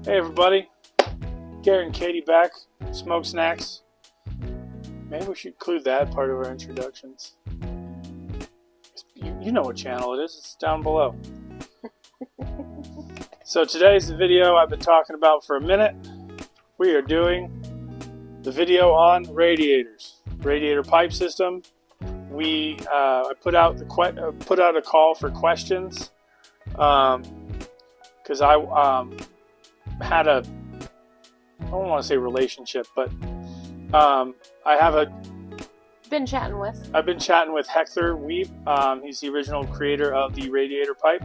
Hey everybody, Garrett and Katie back, Smoke Snacks. Maybe we should include that part of our introductions. You know what channel it is, it's down below. So today's the video I've been talking about for a minute. We are doing the video on radiators, radiator pipe system. I put out a call for questions because I had I don't want to say relationship, but I've been chatting with Hector Wiebe. He's the original creator of the radiator pipe.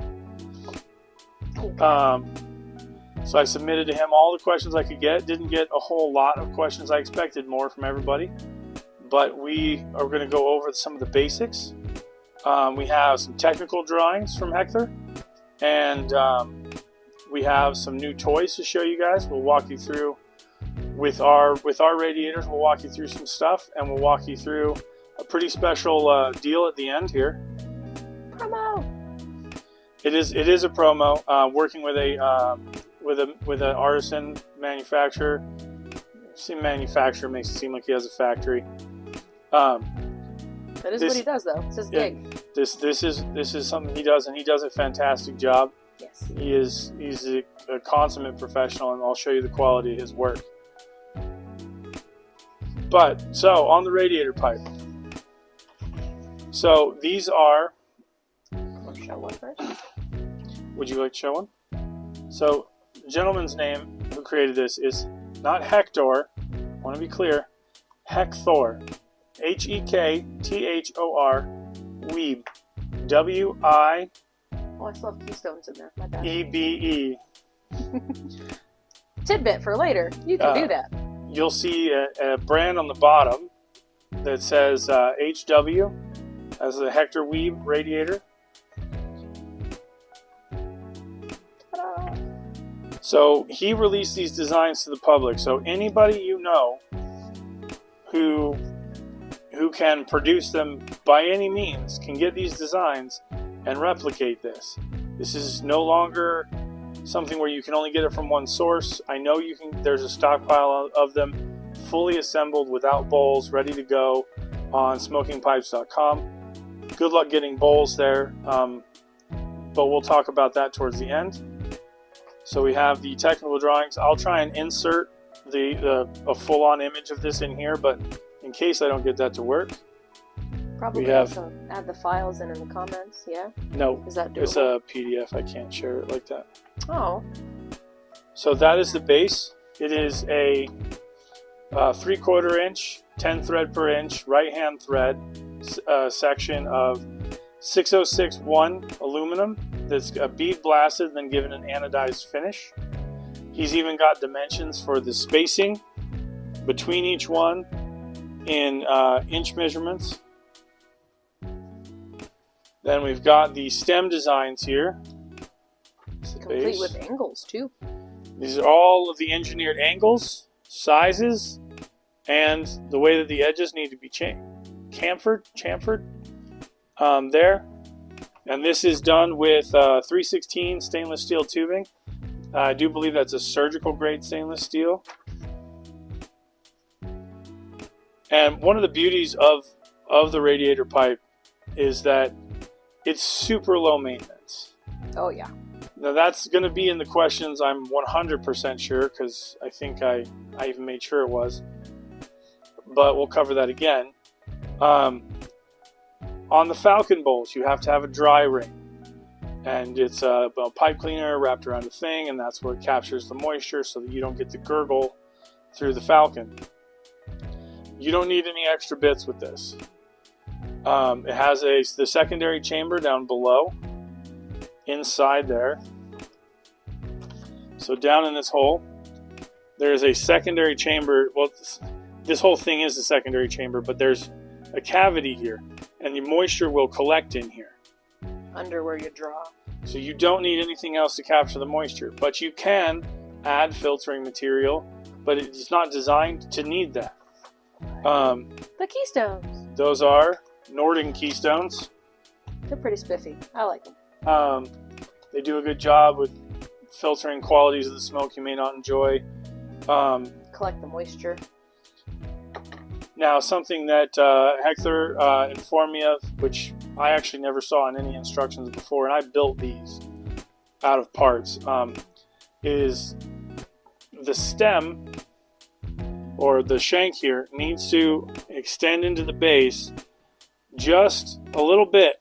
So I submitted to him all the questions I could get. Didn't get a whole lot of questions. I expected more from everybody, but we are going to go over some of the basics. We have some technical drawings from Hector, and we have some new toys to show you guys. We'll walk you through with our radiators. We'll walk you through some stuff, and we'll walk you through a pretty special deal at the end here. Promo. It is a promo. Working with an artisan manufacturer. Manufacturer makes it seem like he has a factory. That is what he does, though. It's his gig. This is something he does, and he does a fantastic job. Yes. He's a consummate professional, and I'll show you the quality of his work. But so on the radiator pipe. So these are. I'll show one first. Would you like to show one? So the gentleman's name who created this is not Hector. I want to be clear. Hector. Hekthor. Wiebe. W-I. Oh, I still have keystones in there. My bad. E-B-E. Tidbit for later. You can do that. You'll see a brand on the bottom that says HW as the Hector Wiebe radiator. Ta-da. So he released these designs to the public. So anybody you know who can produce them by any means can get these designs and replicate this. This is no longer something where you can only get it from one source. I know you can. There's a stockpile of them, fully assembled without bowls, ready to go on smokingpipes.com. Good luck getting bowls there, but we'll talk about that towards the end. So we have the technical drawings. I'll try and insert a full-on image of this in here, but in case I don't get that to work, probably also add the files in the comments. Yeah. No, is that doable? It's a PDF. I can't share it like that. Oh. So that is the base. It is a 3/4 inch, 10 thread per inch, right-hand thread section of 6061 aluminum that's bead blasted, then given an anodized finish. He's even got dimensions for the spacing between each one in inch measurements. Then we've got the stem designs here. Complete with angles too. These are all of the engineered angles, sizes, and the way that the edges need to be chamfered there. And this is done with 316 stainless steel tubing. I do believe that's a surgical grade stainless steel. And one of the beauties of the radiator pipe is that it's super low maintenance. Oh yeah. Now that's going to be in the questions, I'm 100% sure, because I think I even made sure it was. But we'll cover that again. On the Falcon bowls, you have to have a dry ring. And it's a pipe cleaner wrapped around a thing, and that's what captures the moisture so that you don't get the gurgle through the Falcon. You don't need any extra bits with this. It has the secondary chamber down below, inside there. So down in this hole, there is a secondary chamber. Well, this whole thing is a secondary chamber, but there's a cavity here, and the moisture will collect in here. Under where you draw. So you don't need anything else to capture the moisture, but you can add filtering material, but it's not designed to need that. The keystones. Those are Norden keystones. They're pretty spiffy. I like them. They do a good job with filtering qualities of the smoke you may not enjoy. Collect the moisture. Now, something that Hector informed me of, which I actually never saw in any instructions before, and I built these out of parts, is the stem, or the shank here, needs to extend into the base just a little bit.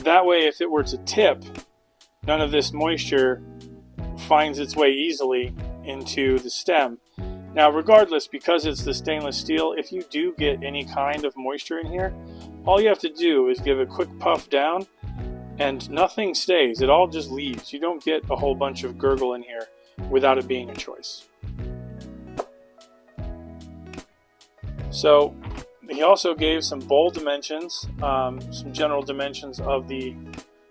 That way, if it were to tip, none of this moisture finds its way easily into the stem. Now, regardless, because it's the stainless steel, if you do get any kind of moisture in here, all you have to do is give a quick puff down and nothing stays. It all just leaves. You don't get a whole bunch of gurgle in here without it being a choice. So he also gave some bowl dimensions, some general dimensions of the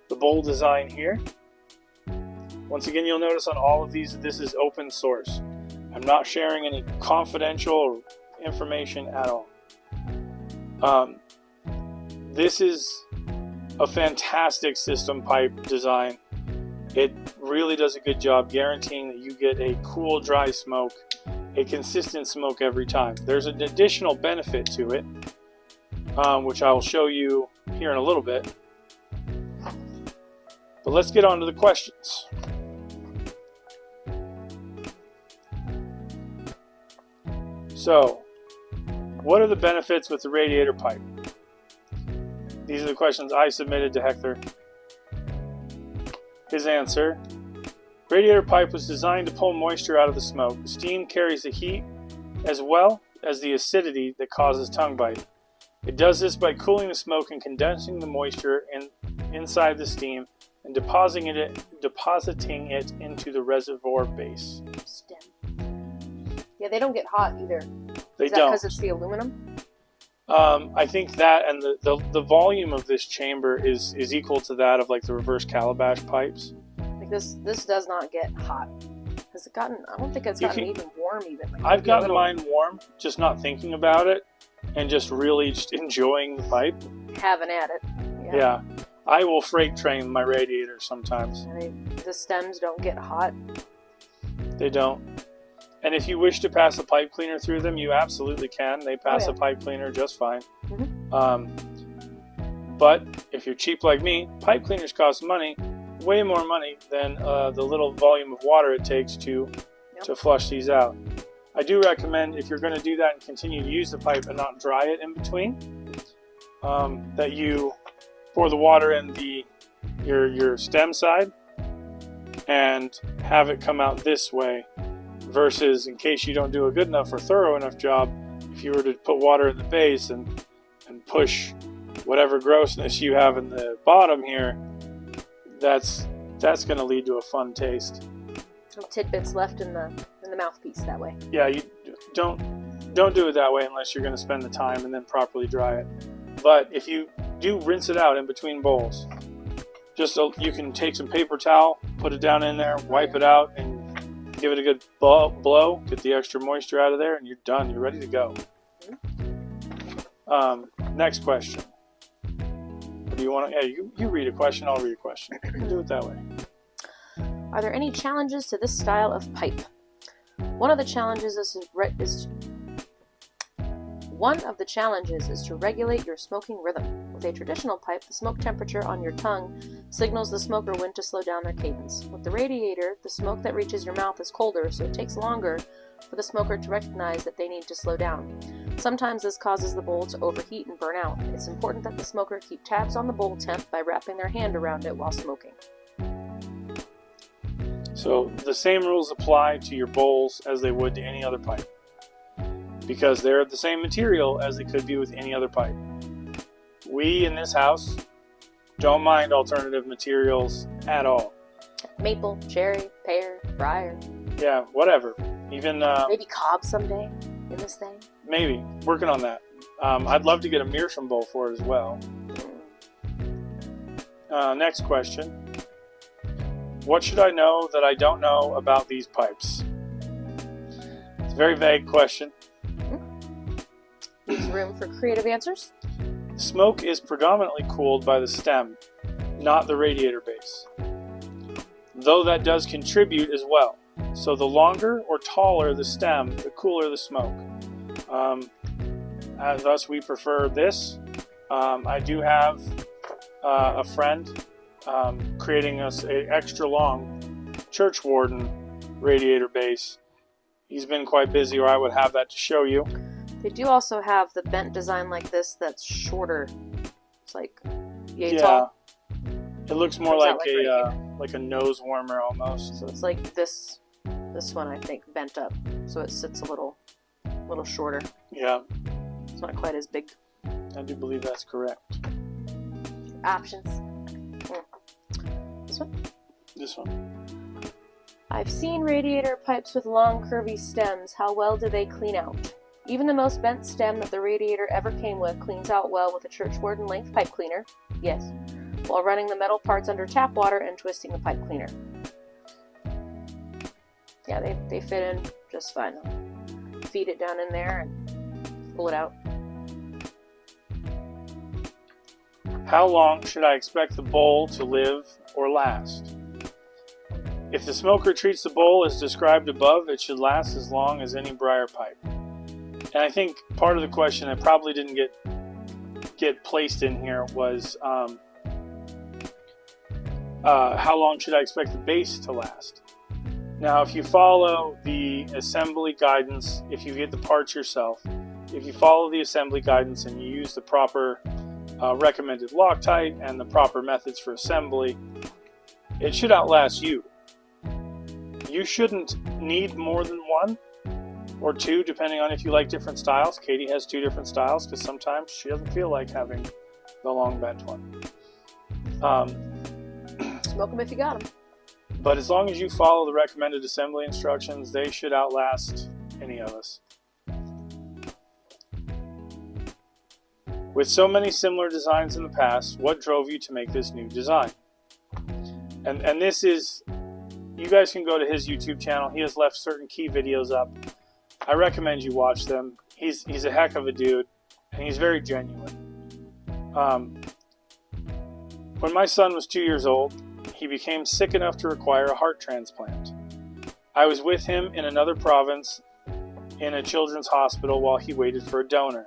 bowl design here. Once again, you'll notice on all of these, this is open source. I'm not sharing any confidential information at all. This is a fantastic system pipe design. It really does a good job guaranteeing that you get a cool, dry smoke, a consistent smoke every time. There's an additional benefit to it, which I will show you here in a little bit. But let's get on to the questions. So, what are the benefits with the radiator pipe? These are the questions I submitted to Hector. His answer: radiator pipe was designed to pull moisture out of the smoke. Steam carries the heat as well as the acidity that causes tongue bite. It does this by cooling the smoke and condensing the moisture inside the steam and depositing it into the reservoir base. Stem. Yeah, they don't get hot either. They Is that don't. because it's the aluminum? I think that and the volume of this chamber is equal to that of like the reverse calabash pipes. Like this does not get hot. Has it gotten? I don't think it's gotten even warm even. Like I've gotten mine warm, just not thinking about it, and just really just enjoying the pipe. Having at it. Yeah. I will freight train my radiator sometimes. The stems don't get hot. They don't. And if you wish to pass a pipe cleaner through them, you absolutely can. They pass a pipe cleaner just fine. Mm-hmm. But if you're cheap like me, pipe cleaners cost money, way more money than the little volume of water it takes to flush these out. I do recommend, if you're going to do that and continue to use the pipe and not dry it in between, that you pour the water in your stem side and have it come out this way, versus, in case you don't do a good enough or thorough enough job, if you were to put water in the base and push whatever grossness you have in the bottom here, that's going to lead to a fun taste. Some tidbits left in the mouthpiece that way. Yeah, you don't do it that way unless you're going to spend the time and then properly dry it. But if you do rinse it out in between bowls, just so you can take some paper towel, put it down in there, wipe it out, and give it a good blow, get the extra moisture out of there, and you're done. You're ready to go. Next question. Or do you want to? Yeah, you read a question. I'll read a question. Do it that way. Are there any challenges to this style of pipe? One of the challenges is to regulate your smoking rhythm. With a traditional pipe, the smoke temperature on your tongue signals the smoker when to slow down their cadence. With the radiator, the smoke that reaches your mouth is colder, so it takes longer for the smoker to recognize that they need to slow down. Sometimes this causes the bowl to overheat and burn out. It's important that the smoker keep tabs on the bowl temp by wrapping their hand around it while smoking. So the same rules apply to your bowls as they would to any other pipe, because they're the same material as they could be with any other pipe. We in this house don't mind alternative materials at all. Maple, cherry, pear, briar. Yeah, whatever. Even maybe cob someday in this thing. Maybe. Working on that. I'd love to get a meerschaum bowl for it as well. Next question. What should I know that I don't know about these pipes? It's a very vague question. There's room for creative answers. Smoke is predominantly cooled by the stem, not the radiator base. though that does contribute as well. So the longer or taller the stem, the cooler the smoke. Thus, we prefer this. I do have a friend creating us an extra long church warden radiator base. He's been quite busy, or I would have that to show you. They do also have the bent design like this that's shorter. It's like yay yeah, tall. It looks more like a nose warmer almost. So it's like this one, I think, bent up, so it sits a little shorter. Yeah, it's not quite as big. I do believe that's correct. Options. This one. This one. I've seen radiator pipes with long, curvy stems. How well do they clean out? Even the most bent stem that the radiator ever came with cleans out well with a church warden length pipe cleaner. Yes. While running the metal parts under tap water and twisting the pipe cleaner. Yeah, they fit in just fine. Feed it down in there and pull it out. How long should I expect the bowl to live or last? If the smoker treats the bowl as described above, it should last as long as any briar pipe. And I think part of the question that probably didn't get placed in here was how long should I expect the base to last? Now, if you follow the assembly guidance, if you get the parts yourself, if you follow the assembly guidance and you use the proper recommended Loctite and the proper methods for assembly, it should outlast you. You shouldn't need more than one or two, depending on if you like different styles. Katie has 2 different styles because sometimes she doesn't feel like having the long bent one. Smoke them if you got them. But as long as you follow the recommended assembly instructions, they should outlast any of us. With so many similar designs in the past, what drove you to make this new design? And this is, you guys can go to his YouTube channel. He has left certain key videos up. I recommend you watch them. He's a heck of a dude, and he's very genuine. When my son was 2 years old, he became sick enough to require a heart transplant. I was with him in another province in a children's hospital while he waited for a donor.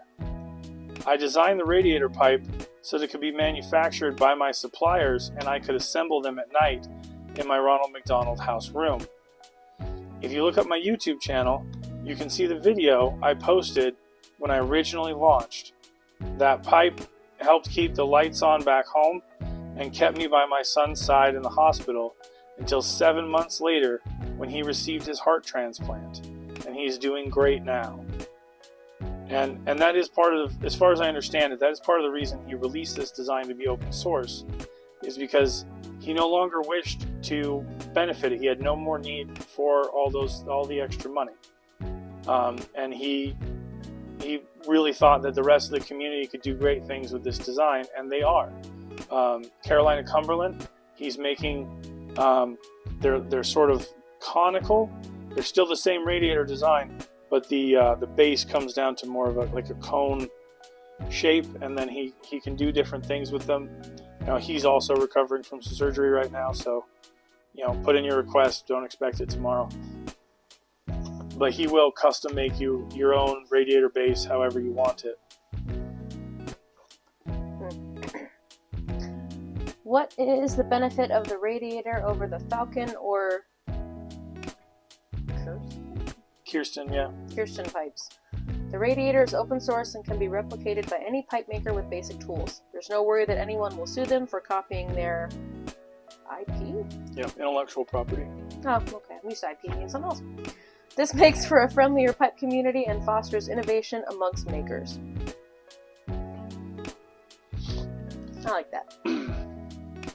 I designed the radiator pipe so that it could be manufactured by my suppliers and I could assemble them at night in my Ronald McDonald House room. If you look up my YouTube channel, you can see the video I posted when I originally launched. That pipe helped keep the lights on back home and kept me by my son's side in the hospital until 7 months later when he received his heart transplant, and he's doing great now. And that is part of, as far as I understand it, that is part of the reason he released this design to be open source, is because he no longer wished to benefit it. He had no more need for all the extra money, and he really thought that the rest of the community could do great things with this design, and they are. Carolina Cumberland, he's making, they're sort of conical. They're still the same radiator design, but the base comes down to more of a cone shape, and then he can do different things with them. Now, he's also recovering from some surgery right now, so put in your request. Don't expect it tomorrow, but he will custom make you your own radiator base however you want it. What is the benefit of the radiator over the Falcon or Kirsten, yeah. Kirsten pipes? The radiator is open source and can be replicated by any pipe maker with basic tools. There's no worry that anyone will sue them for copying their IP? Yeah, intellectual property. Oh, okay. I'm used to IP being something else. This makes for a friendlier pipe community and fosters innovation amongst makers. I like that.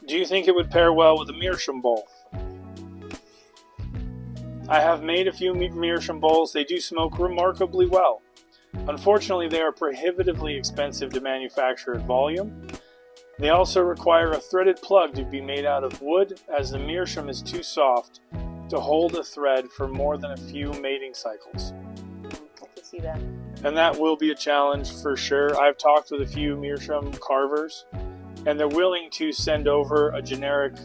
Do you think it would pair well with a meerschaum bowl? I have made a few meerschaum bowls. They do smoke remarkably well. Unfortunately, they are prohibitively expensive to manufacture at volume. They also require a threaded plug to be made out of wood, as the meerschaum is too soft to hold a thread for more than a few mating cycles. I can see that. And that will be a challenge for sure. I've talked with a few meerschaum carvers, and they're willing to send over a generic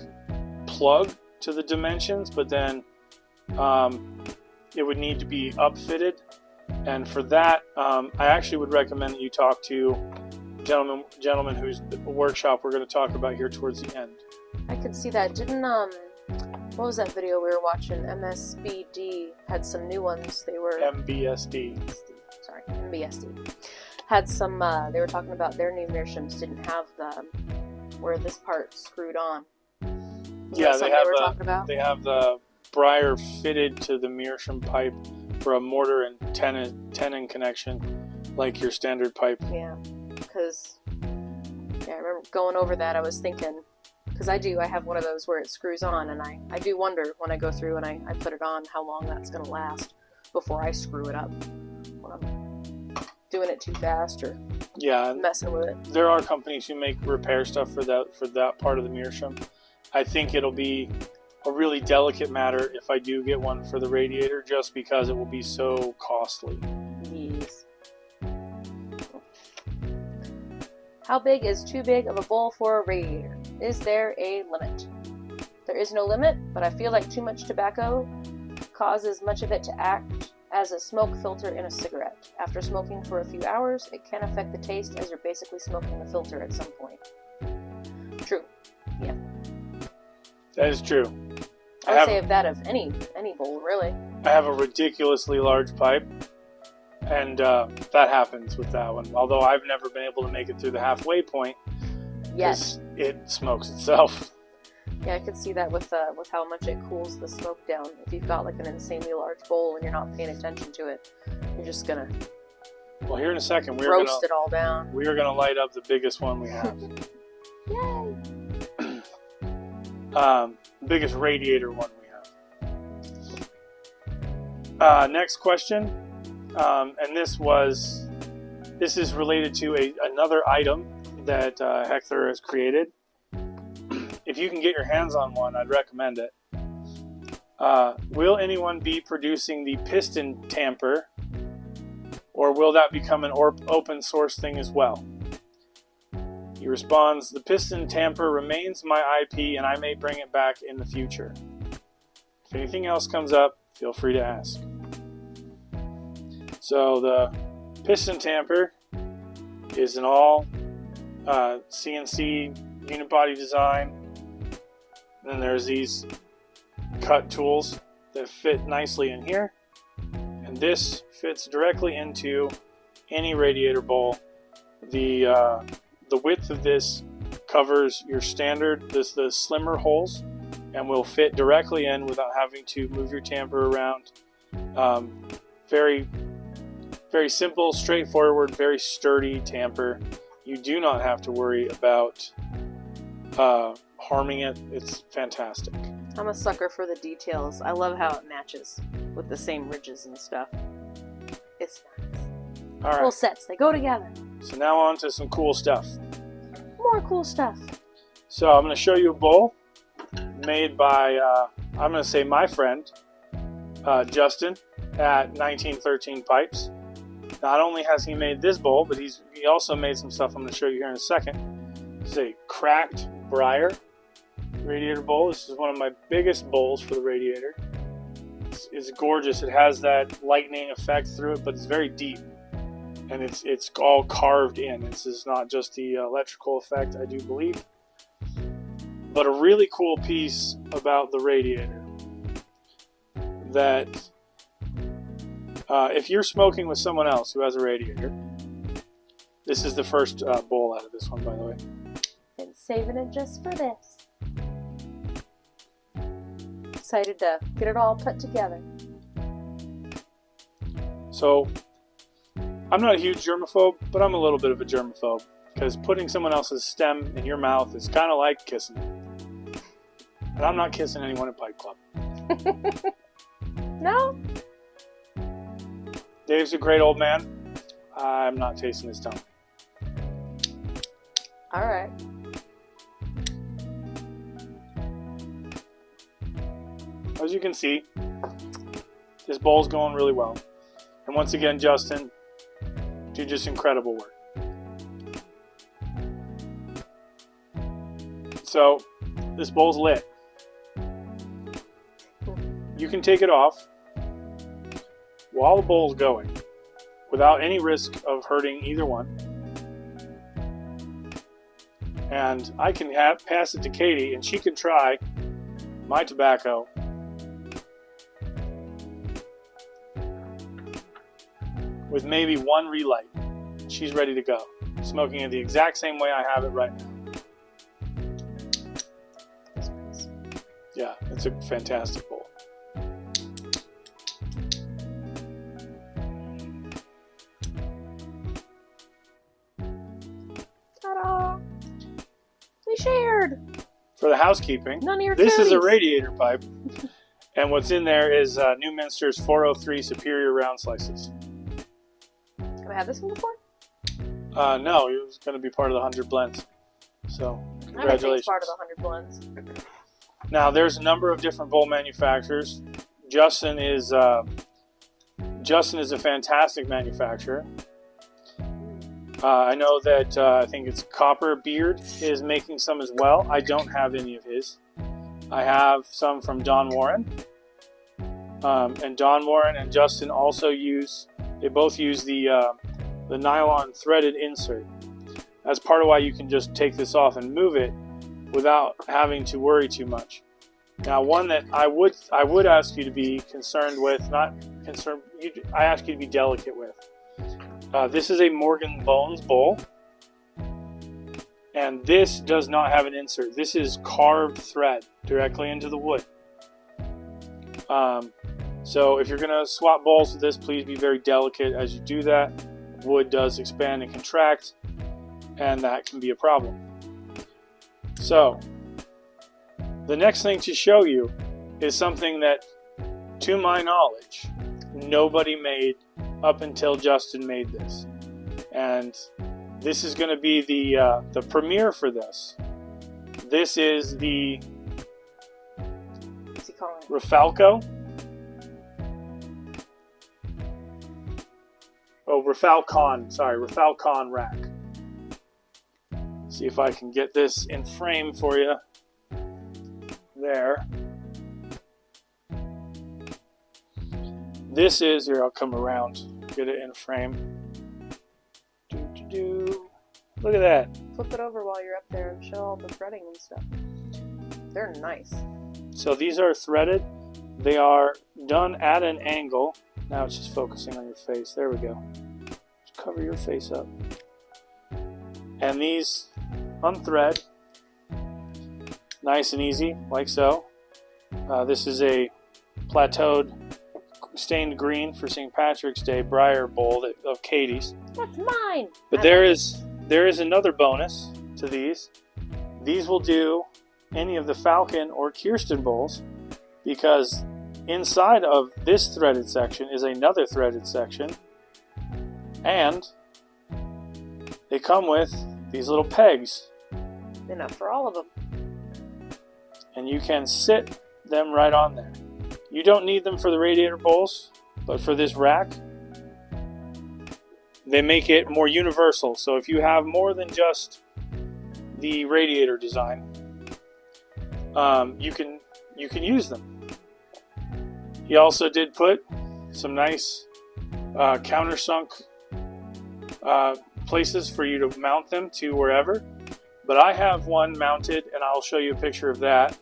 plug to the dimensions, but then it would need to be upfitted. And for that, I actually would recommend that you talk to gentleman whose workshop we're going to talk about here towards the end. I could see that. Didn't what was that video we were watching? MSBD had some new ones. They were MBSD. Sorry, MBSD had some. They were talking about their new meerschaums didn't have the where this part screwed on. Yeah, they have the briar fitted to the meerschaum pipe for a mortar and tenon connection, like your standard pipe. Yeah, because I remember going over that. I was thinking, because I have one of those where it screws on, and I do wonder when I go through and I put it on how long that's going to last before I screw it up when I'm doing it too fast or messing with it. There are companies who make repair stuff for that part of the meerschaum. I think it'll be a really delicate matter if I do get one for the radiator, just because it will be so costly. Yes. How big is too big of a bowl for a radiator? Is there a limit? There is no limit, but I feel like too much tobacco causes much of it to act as a smoke filter in a cigarette. After smoking for a few hours, it can affect the taste, as you're basically smoking the filter at some point. True. Yeah. That is true. I would say of that of any bowl, really. I have a ridiculously large pipe, and that happens with that one. Although I've never been able to make it through the halfway point. Yes. It smokes itself. Yeah, I could see that with how much it cools the smoke down. If you've got like an insanely large bowl and you're not paying attention to it, you're just gonna. Well, here in a second, roast it all down. We are gonna light up the biggest one we have. Yay! Biggest radiator one we have. Next question, and this is related to another item that Heckler has created. If you can get your hands on one, I'd recommend it. Will anyone be producing the piston tamper, or will that become an open source thing as well? He responds, the piston tamper remains my IP and I may bring it back in the future. If anything else comes up, feel free to ask. So the piston tamper is an all CNC unibody design. And then there's these cut tools that fit nicely in here. And this fits directly into any radiator bowl. The width of this covers your standard, the slimmer holes, and will fit directly in without having to move your tamper around. Very, very simple, straightforward, very sturdy tamper. You do not have to worry about harming it. It's fantastic. I'm a sucker for the details. I love how it matches with the same ridges and stuff. It's nice. All right. Full sets, they go together. So now on to some cool stuff. More cool stuff. So I'm going to show you a bowl made by, I'm going to say my friend, Justin at 1913 Pipes. Not only has he made this bowl, but he also made some stuff I'm going to show you here in a second. It's a cracked briar radiator bowl. This is one of my biggest bowls for the radiator. It's gorgeous. It has that lightning effect through it, but it's very deep. And it's all carved in. This is not just the electrical effect, I do believe. But a really cool piece about the radiator that if you're smoking with someone else who has a radiator, this is the first bowl out of this one, by the way. Been saving it just for this. Excited to get it all put together. So, I'm not a huge germaphobe, but I'm a little bit of a germaphobe, because putting someone else's stem in your mouth is kind of like kissing. And I'm not kissing anyone at Pipe Club. No? Dave's a great old man. I'm not tasting his tongue. Alright. As you can see, this bowl's going really well. And once again, Justin, do just incredible work. So, this bowl's lit. you can take it off while the bowl's going without any risk of hurting either one. And I can pass it to Katie, and she can try my tobacco with maybe one relight. She's ready to go, smoking it the exact same way I have it right now. Yeah, it's a fantastic bowl. Ta-da! We shared! For the housekeeping, None of your this is a cooties. radiator pipe, and what's in there is New Minster's 403 Superior Round Slices. Have I had this one before? No, it was going to be part of the 100 blends. So, congratulations. Part of the 100 blends. Now, there's a number of different bowl manufacturers. Justin is a fantastic manufacturer. I know that I think it's Copper Beard is making some as well. I don't have any of his. I have some from Don Warren. And Don Warren and Justin also both use the nylon threaded insert. That's part of why you can just take this off and move it without having to worry too much. Now, one that I would ask you to be concerned with, I ask you to be delicate with. This is a Morgan Bones bowl, and this does not have an insert. This is carved thread directly into the wood. So if you're going to swap bowls with this, please be very delicate as you do that. Wood does expand and contract, and that can be a problem. So the next thing to show you is something that, to my knowledge, nobody made up until Justin made this. And this is going to be the premiere for this. This is the Rafalco. Oh, Rafalcon rack. See if I can get this in frame for you. There. This is, here, I'll come around, get it in frame. Look at that. Flip it over while you're up there and show all the threading and stuff. They're nice. So these are threaded. They are done at an angle. Now it's just focusing on your face. There we go. Just cover your face up. And these unthread. Nice and easy, like so. This is a plateaued stained green for St. Patrick's Day briar bowl of Katie's. That's mine! But there is another bonus to these. These will do any of the Falcon or Kirsten bowls, because inside of this threaded section is another threaded section, and they come with these little pegs. Enough for all of them. And you can sit them right on there. You don't need them for the radiator bowls, but for this rack, they make it more universal. So if you have more than just the radiator design, you can use them. He also did put some nice countersunk places for you to mount them to wherever. But I have one mounted, and I'll show you a picture of that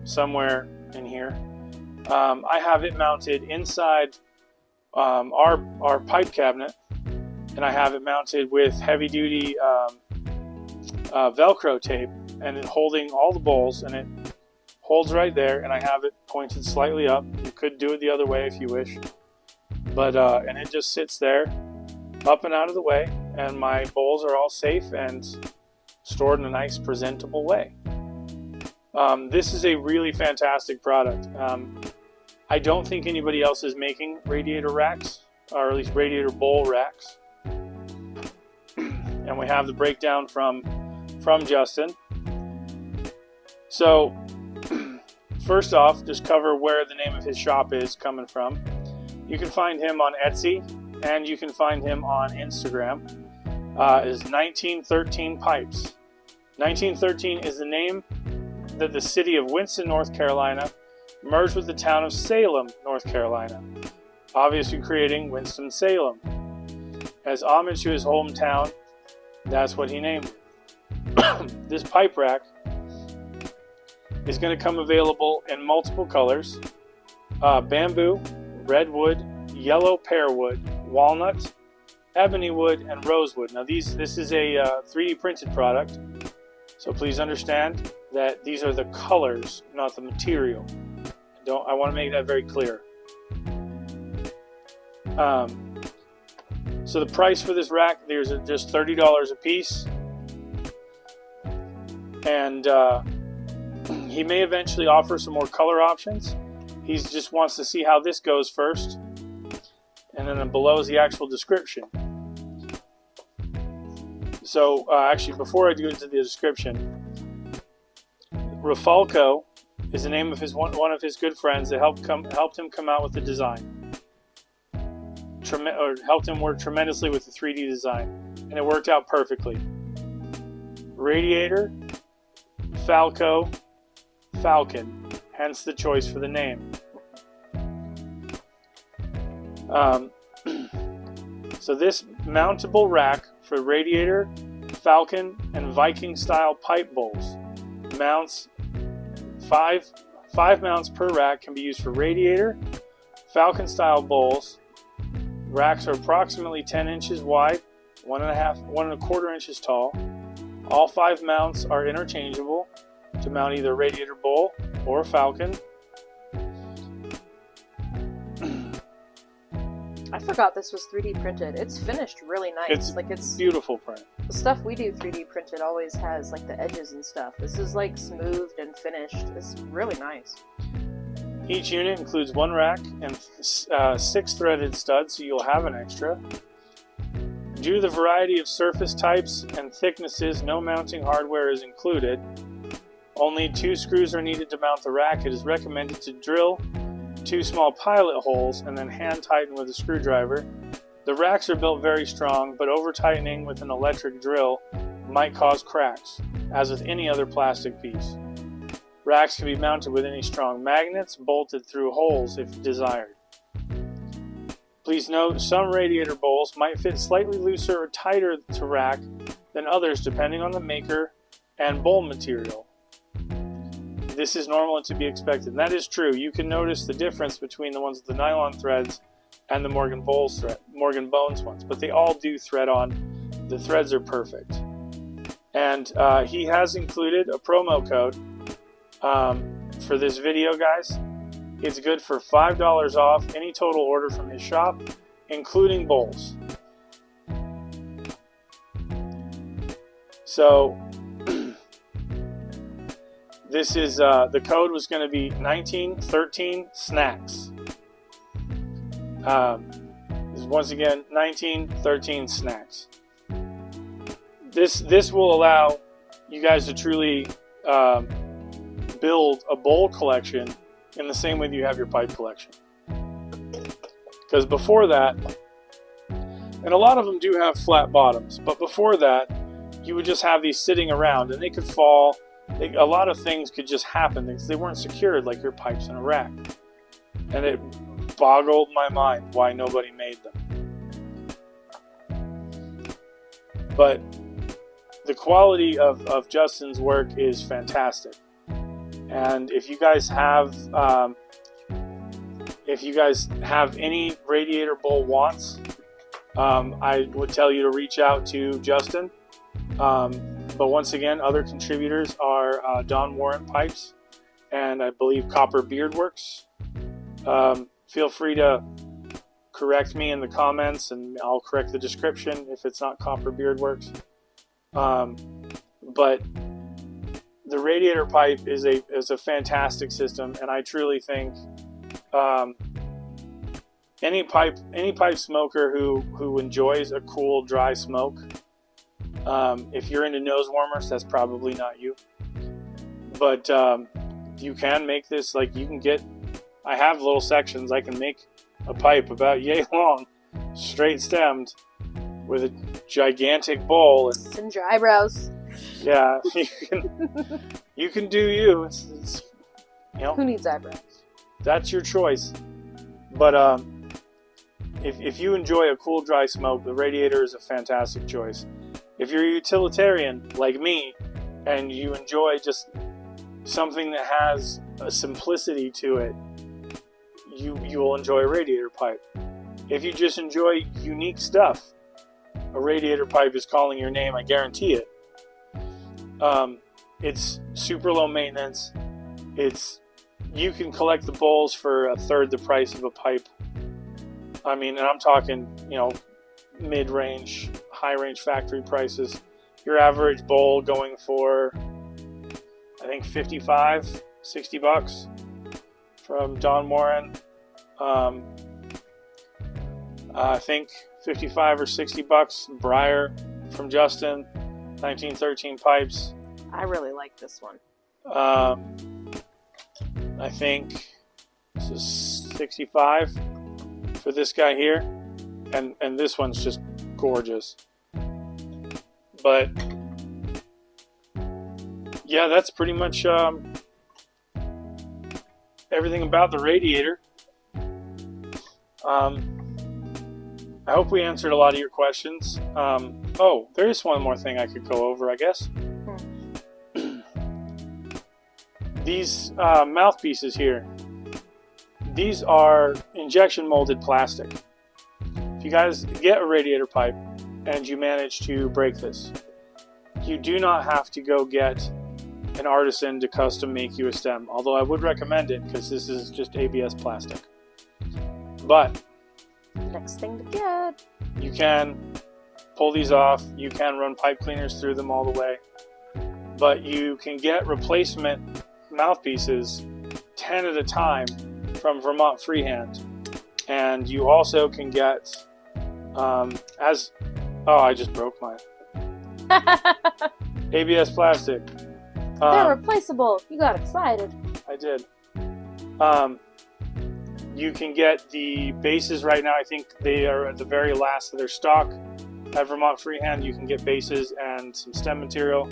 somewhere in here. I have it mounted inside our pipe cabinet, and I have it mounted with heavy-duty Velcro tape, and it holding all the bowls, and it holds right there, and I have it pointed slightly up. You could do it the other way if you wish, but and it just sits there, up and out of the way, and my bowls are all safe and stored in a nice, presentable way. This is a really fantastic product. I don't think anybody else is making radiator racks, or at least radiator bowl racks. And we have the breakdown from Justin. So, first off, just cover where the name of his shop is coming from. You can find him on Etsy, and you can find him on Instagram. Is 1913 Pipes. 1913 is the name that the city of Winston, North Carolina merged with the town of Salem, North Carolina, obviously creating Winston-Salem. As homage to his hometown, that's what he named it. This pipe rack is going to come available in multiple colors: bamboo, redwood, yellow pearwood, walnut, ebony wood, and rosewood. Now this is a 3D printed product, so please understand that these are the colors, not the material. I want to make that very clear. So the price for this rack, there's just $30 a piece, and he may eventually offer some more color options. He just wants to see how this goes first, and then below is the actual description. So actually, before I go into the description, Rafalco is the name of one of his good friends that helped him come out with the design. Helped him work tremendously with the 3D design, and it worked out perfectly. Radiator, Falco, Falcon, hence the choice for the name. So this mountable rack for Radiator, Falcon, and Viking style pipe bowls mounts five mounts per rack can be used for Radiator. Falcon style bowls racks are approximately 10 inches wide, 1.25 inches tall. All 5 mounts are interchangeable to mount either a Radiator bowl or a Falcon. I forgot this was 3D printed. It's finished really nice. It's beautiful print. The stuff we do 3D printed always has like the edges and stuff. This is like smoothed and finished. It's really nice. Each unit includes 1 rack and 6 threaded studs, so you'll have an extra. Due to the variety of surface types and thicknesses, no mounting hardware is included. Only 2 screws are needed to mount the rack. It is recommended to drill 2 small pilot holes and then hand tighten with a screwdriver. The racks are built very strong, but over tightening with an electric drill might cause cracks, as with any other plastic piece. Racks can be mounted with any strong magnets bolted through holes if desired. Please note, some Radiator bowls might fit slightly looser or tighter to rack than others depending on the maker and bowl material. This is normal and to be expected. And that is true. You can notice the difference between the ones with the nylon threads and the Morgan Bones ones, but they all do thread on. The threads are perfect. And he has included a promo code for this video, guys. It's good for $5 off any total order from his shop, including bowls. So this is the code was going to be 1913 snacks. Once again, 1913 snacks. This will allow you guys to truly build a bowl collection in the same way that you have your pipe collection. Because before that, and a lot of them do have flat bottoms, but before that, you would just have these sitting around and they could fall. A lot of things could just happen because they weren't secured like your pipes in a rack. And it boggled my mind why nobody made them. But the quality of Justin's work is fantastic. And if you guys have any Radiator bowl wants, I would tell you to reach out to Justin. But once again, other contributors are Don Warren Pipes and I believe Copper Beardworks. Feel free to correct me in the comments and I'll correct the description if it's not Copper Beardworks. But the Radiator pipe is a fantastic system, and I truly think any pipe smoker who enjoys a cool dry smoke, if you're into nose warmers, that's probably not you. But you can make this, like, you can get, I have little sections, I can make a pipe about yay long, straight stemmed, with a gigantic bowl. And send your eyebrows. Yeah, you can do you. It's, you know. Who needs eyebrows? that's your choice. But if you enjoy a cool, dry smoke, the Radiator is a fantastic choice. If you're a utilitarian like me, and you enjoy just something that has a simplicity to it, you will enjoy a Radiator pipe. If you just enjoy unique stuff, a Radiator pipe is calling your name, I guarantee it. It's super low maintenance. You can collect the bowls for a third the price of a pipe. I mean, and I'm talking, mid-range, high-range factory prices. Your average bowl going for, I think, $55, $60 from Don Warren. I think $55 or $60 Briar from Justin, 1913 pipes. I really like this one. I think this is $65 for this guy here, and this one's just gorgeous. But yeah, that's pretty much everything about the Radiator. I hope we answered a lot of your questions. Oh, there is one more thing I could go over, I guess. These mouthpieces here, these are injection molded plastic. If you guys get a Radiator pipe and you manage to break this, you do not have to go get an artisan to custom make you a stem, although I would recommend it because this is just ABS plastic. But next thing to get. You can pull these off, you can run pipe cleaners through them all the way, but you can get replacement mouthpieces 10 at a time from Vermont Freehand. And you also can get I just broke mine. ABS plastic. They're replaceable. You got excited. I did. You can get the bases right now. I think they are at the very last of their stock at Vermont Freehand. You can get bases and some stem material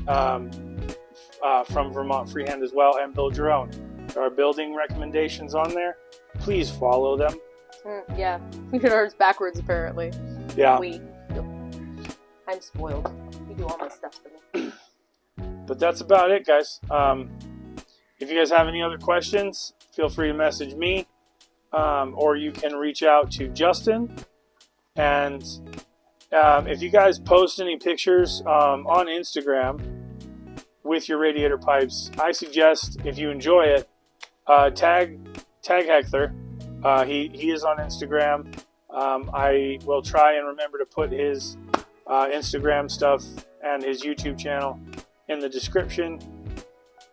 from Vermont Freehand as well, and build your own. There are building recommendations on there. Please follow them. Yeah, yours backwards apparently. Yeah. I'm spoiled. You do all my stuff for me. But that's about it, guys. If you guys have any other questions, feel free to message me, or you can reach out to Justin. And if you guys post any pictures on Instagram with your Radiator pipes, I suggest, if you enjoy it, tag Hector. He is on Instagram. I will try and remember to put his Instagram stuff and his YouTube channel in the description.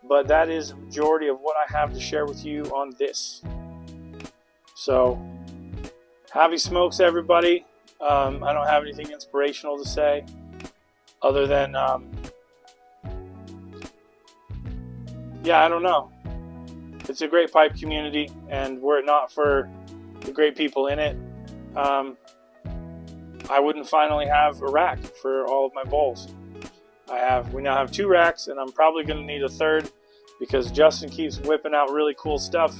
But that is the majority of what I have to share with you on this. So, happy smokes, everybody. I don't have anything inspirational to say other than, I don't know. It's a great pipe community, and were it not for the great people in it, I wouldn't finally have a rack for all of my bowls. We now have 2 racks, and I'm probably going to need a third because Justin keeps whipping out really cool stuff,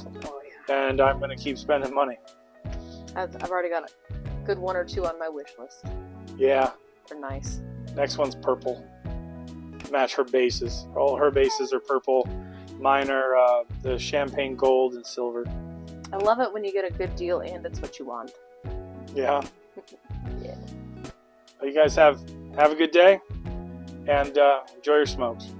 and I'm going to keep spending money. I've already got a good 1 or 2 on my wish list. Yeah. They're nice. Next one's purple. Match her bases. All her bases are purple. Mine are the champagne gold and silver. I love it when you get a good deal and it's what you want. Yeah. Yeah. Well, you guys have a good day, and enjoy your smokes.